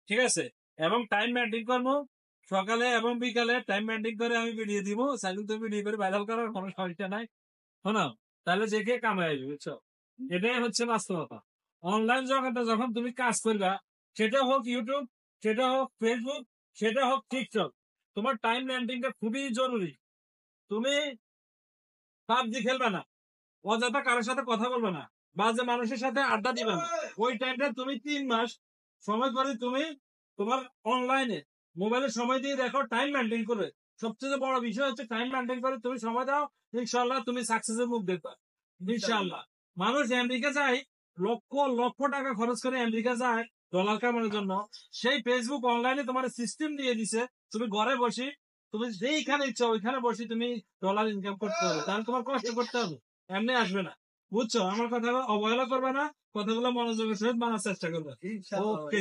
ঠিক আছে, এবং টাইম মেনটেন করবো। সকালে এবং বিকালে টাইম মেনটেন করে আমি ভিডিও দিব, সাইকেল তো ভিডিও করে ভাইরাল করার কোনো সমস্যা নাই। শোনো, তাহলে যে কে কামাই আসবে, বুঝছো? এটাই হচ্ছে বাস্তবতা। অনলাইন জগতে যখন তুমি কাজ করবা, সেটা হোক ইউটিউব, সেটা হোক ফেসবুক, সেটা হোক টিকটক, তোমার টাইম মেনটেনটা খুবই জরুরি। তুমি পাবজি খেলবে না, অযথা কারোর সাথে কথা বলবে না, বাজে মানুষের সাথে আড্ডা দিবে না। ওই টাইমটা তুমি 3 মাস সময় করে তুমি তোমার অনলাইনে মোবাইলে সময় দিয়ে দেখো, টাইম মেনটেন করে। সবচেয়ে বড় বিষয় হচ্ছে টাইম মেনটেন করে তুমি সময় দাও, ইনশাল্লাহ তুমি সাকসেসের মুখ দেখবা। ইনশাল্লাহ। মানুষ আমেরিকা যায়, লক্ষ লক্ষ টাকা খরচ করে আমেরিকা যায় ডলার কামানোর জন্য। সেই ফেসবুক অনলাইনে তোমার সিস্টেম দিয়ে দিছে, তুমি ঘরে বসে, তুমি যেইখানে ইচ্ছা ওইখানে বসে তুমি ডলার ইনকাম করতে হবে। তাহলে তোমার কষ্ট করতে হবে, এমনি আসবে না। বুঝছো? আমার কথা অবহেলা করবে না, কথাগুলো মনোযোগের সহিত মানার চেষ্টা করবে। ওকে।